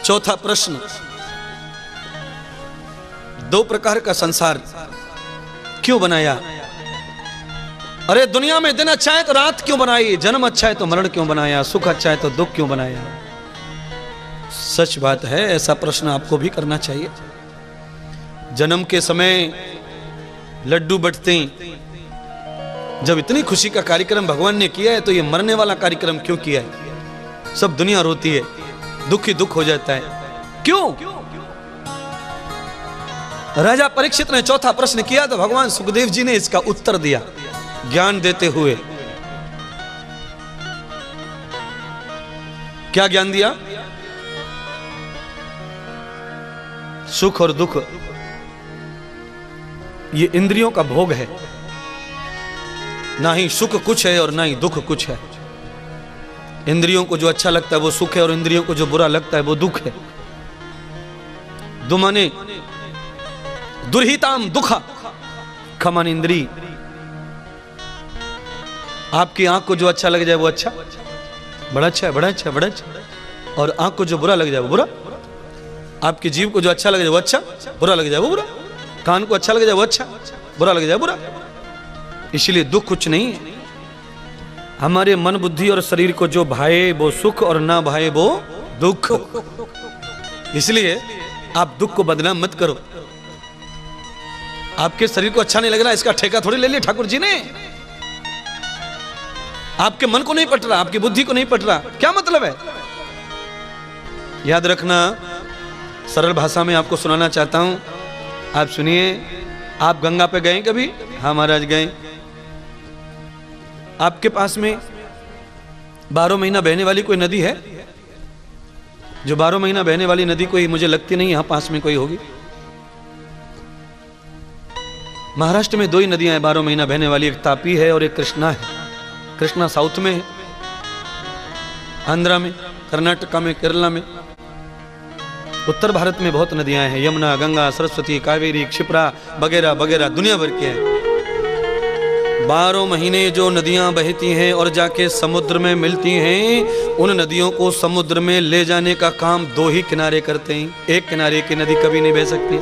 चौथा प्रश्न, दो प्रकार का संसार क्यों बनाया? अरे दुनिया में दिन अच्छा है तो रात क्यों बनाई? जन्म अच्छा है तो मरण क्यों बनाया? सुख अच्छा है तो दुख क्यों बनाया? सच बात है, ऐसा प्रश्न आपको भी करना चाहिए। जन्म के समय लड्डू बंटते, जब इतनी खुशी का कार्यक्रम भगवान ने किया है तो ये मरने वाला कार्यक्रम क्यों किया है? सब दुनिया रोती है, दुख ही दुख हो जाता है, क्यों? राजा परीक्षित ने चौथा प्रश्न किया तो भगवान सुखदेव जी ने इसका उत्तर दिया ज्ञान देते हुए। क्या ज्ञान दिया? सुख और दुख ये इंद्रियों का भोग है, ना ही सुख कुछ है और ना ही दुख कुछ है। इंद्रियों को जो अच्छा लगता है वो सुख है और इंद्रियों को जो बुरा लगता है वो दुख है। दुमाने दुर्हिताम दुखा खमन इंद्री। आपकी आंख को जो अच्छा लग जाए वो अच्छा, बड़ा अच्छा है, बड़ा अच्छा है, बड़ा अच्छा। और आंख को जो बुरा लग जाए वो बुरा। आपकी जीभ को जो अच्छा लग जाए वो अच्छा, बुरा लग जाए वो बुरा। कान को अच्छा लग जाए वो अच्छा, बुरा लग जाए बुरा। इसलिए दुख कुछ नहीं है। हमारे मन बुद्धि और शरीर को जो भाए वो सुख और ना भाए वो दुख। इसलिए आप दुख को बदनाम मत करो। आपके शरीर को अच्छा नहीं लग रहा, इसका ठेका थोड़ी ले लिया ठाकुर जी ने। आपके मन को नहीं पट रहा, आपकी बुद्धि को नहीं पट रहा, क्या मतलब है? याद रखना, सरल भाषा में आपको सुनाना चाहता हूं, आप सुनिए। आप गंगा पे गए कभी? हाँ महाराज गए। आपके पास में 12 महीना बहने वाली कोई नदी है? जो 12 महीना बहने वाली नदी कोई मुझे लगती नहीं यहां पास में कोई होगी। महाराष्ट्र में 2 ही नदियां हैं 12 महीना बहने वाली, एक तापी है और एक कृष्णा है। कृष्णा साउथ में है, आंध्रा में, कर्नाटका में, केरला में। उत्तर भारत में बहुत नदियां हैं, यमुना, गंगा, सरस्वती, कावेरी, क्षिप्रा वगैरह वगैरह दुनिया भर के हैं। 12 महीने जो नदियां बहती हैं और जाके समुद्र में मिलती हैं, उन नदियों को समुद्र में ले जाने का काम 2 ही किनारे करते हैं। एक किनारे की नदी कभी नहीं बह सकती।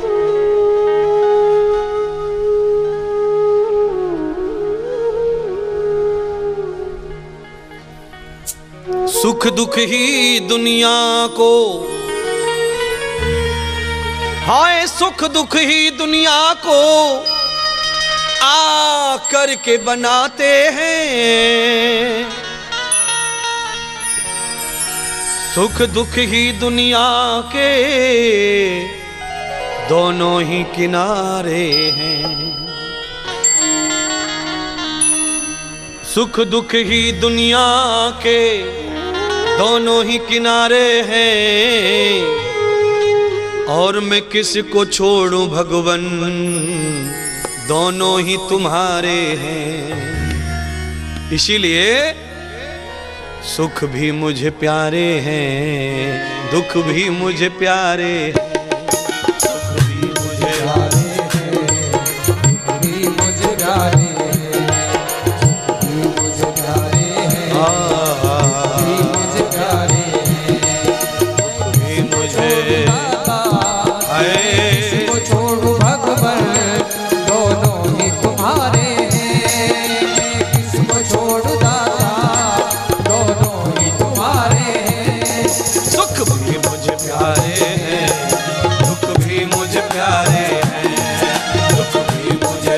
सुख दुख ही दुनिया को, हाय सुख दुख ही दुनिया को आ करके बनाते हैं। सुख दुख ही दुनिया के दोनों ही किनारे हैं। सुख दुख ही दुनिया के दोनों ही किनारे हैं, और मैं किसको छोड़ूं भगवन, दोनों ही तुम्हारे हैं। इसीलिए सुख भी मुझे प्यारे हैं, दुख भी मुझे प्यारे हैं। सुख भी मुझे प्यारे हैं, दुख भी मुझे प्यारे हैं, सुख भी मुझे प्यारे हैं, दुख भी मुझे प्यारे हैं, सुख भी मुझे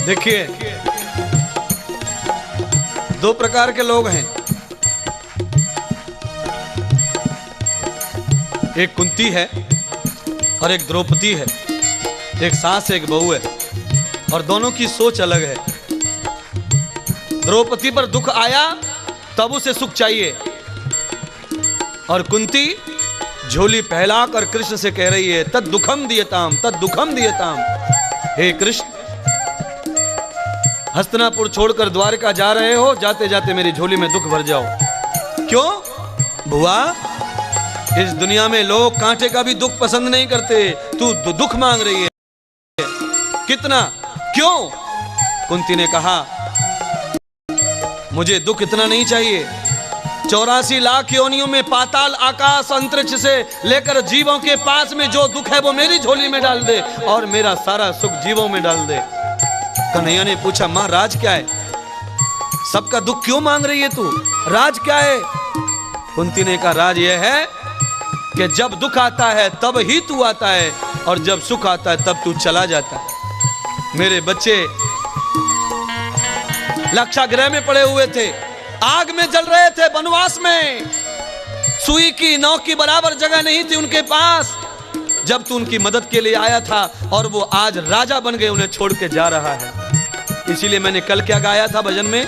देखिए, 2 प्रकार के लोग हैं। एक कुंती है और एक द्रौपदी है, एक सास है एक बहू है। और दोनों की सोच अलग है। द्रौपदी पर दुख आया तब उसे सुख चाहिए, और कुंती झोली फैलाकर कृष्ण से कह रही है तद दुखम दियताम, तद दुखम दियताम। हे कृष्ण, हस्तिनापुर छोड़कर द्वारका जा रहे हो, जाते जाते मेरी झोली में दुख भर जाओ। क्यों बुआ? इस दुनिया में लोग कांटे का भी दुख पसंद नहीं करते, तू दुख मांग रही है, कितना? क्यों? कुंती ने कहा मुझे दुख इतना नहीं चाहिए, 84 लाख योनियों में पाताल आकाश अंतरिक्ष से लेकर जीवों के पास में जो दुख है वो मेरी झोली में डाल दे और मेरा सारा सुख जीवों में डाल दे। कन्हैया ने पूछा मां राज क्या है? सबका दुख क्यों मांग रही है तू? राज क्या है? कुंती ने कहा राज यह है कि जब दुख आता है तब ही तू आता है, और जब सुख आता है तब तू चला जाता है। मेरे बच्चे लाक्षागृह में पड़े हुए थे, आग में जल रहे थे, वनवास में, सुई की नौ की बराबर जगह नहीं थी उनके पास। जब तू उनकी मदद के लिए आया था और वो आज राजा बन गए, उन्हें छोड़ के जा रहा है। इसीलिए मैंने कल क्या गाया था भजन में?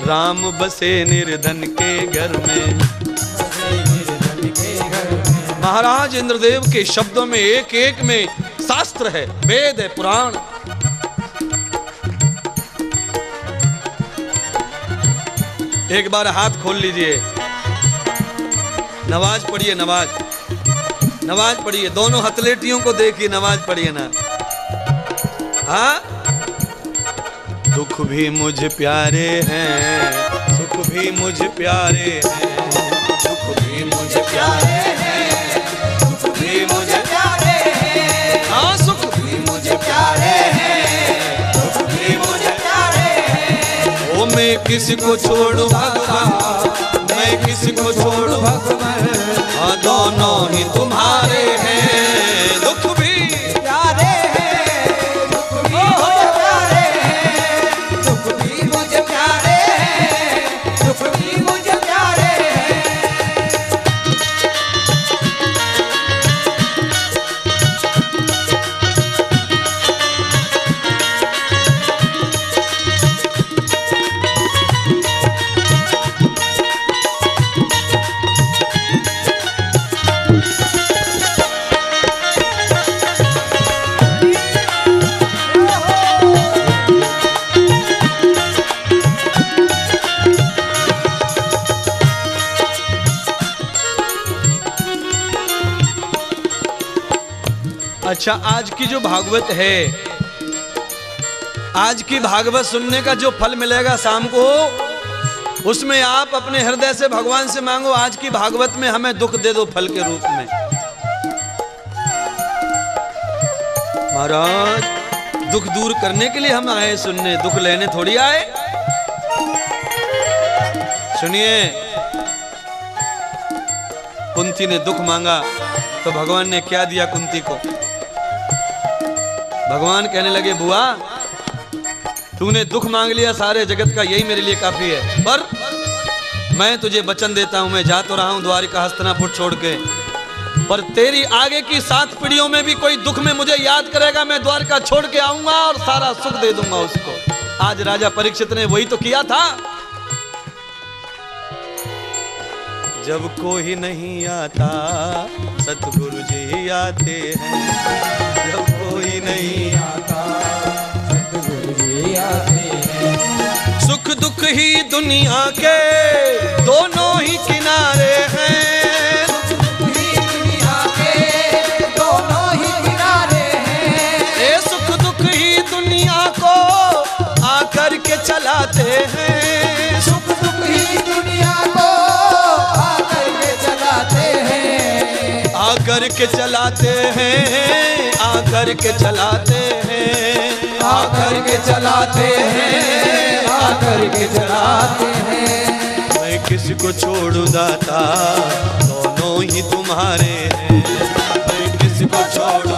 राम बसे निर्धन के घर में। महाराज इंद्रदेव के शब्दों में एक एक में शास्त्र है, वेद है, पुराण। एक बार हाथ खोल लीजिए, नमाज पढ़िए, नमाज पढ़िए, दोनों हथलेटियों को देखिए, नमाज पढ़िए ना। हाँ, दुख भी मुझे प्यारे हैं, सुख भी मुझे प्यारे हैं, सुख भी मुझे प्यारे हैं, सुख भी मुझे प्यारे हैं, हाँ सुख भी मुझे प्यारे हैं, सुख भी मुझे प्यारे हैं। ओ मैं किसी को छोड़ू भगवान, मैं किसी को छोड़ू भगवान, हाँ दोनों ही तुम्हारे हैं। दुख भी प्यारे हैं, दुख भी मुझे प्यारे हैं, दुख भी मुझे प्यारे हैं, दुख भी मुझे प्यारे हैं। अच्छा, आज की जो भागवत है, आज की भागवत सुनने का जो फल मिलेगा शाम को, उसमें आप अपने हृदय से भगवान से मांगो आज की भागवत में हमें दुख दे दो फल के रूप में। महाराज दुख दूर करने के लिए हम आए सुनने, दुख लेने थोड़ी आए। सुनिए, कुंती ने दुख मांगा तो भगवान ने क्या दिया कुंती को? भगवान कहने लगे बुआ तूने दुख मांग लिया सारे जगत का, यही मेरे लिए काफी है, पर मैं तुझे वचन देता हूं, मैं जा तो रहा हूं द्वारिका हस्तिनापुर छोड़ के, पर तेरी आगे की 7 पीढ़ियों में भी कोई दुख में मुझे याद करेगा, मैं द्वारका छोड़ के आऊंगा और सारा सुख दे दूंगा उसको। आज राजा परीक्षित ने वही तो किया था। जब कोई नहीं आता सतगुरु जी आते हैं, जब कोई नहीं आता सतगुरु जी आते हैं। सुख दुख ही दुनिया के दोनों ही किनारे हैं, सुख दुख ही दुनिया के दोनों ही किनारे हैं। ये सुख दुख ही दुनिया को आकर के चलाते हैं, सुख दुख ही दुनिया को आकर के चलाते हैं, आकर के चलाते हैं, आकर के चलाते हैं, आकर के चलाते हैं। मैं किसी को छोड़ू दाता, दोनों ही तुम्हारे हैं, मैं किसी को छोड़ू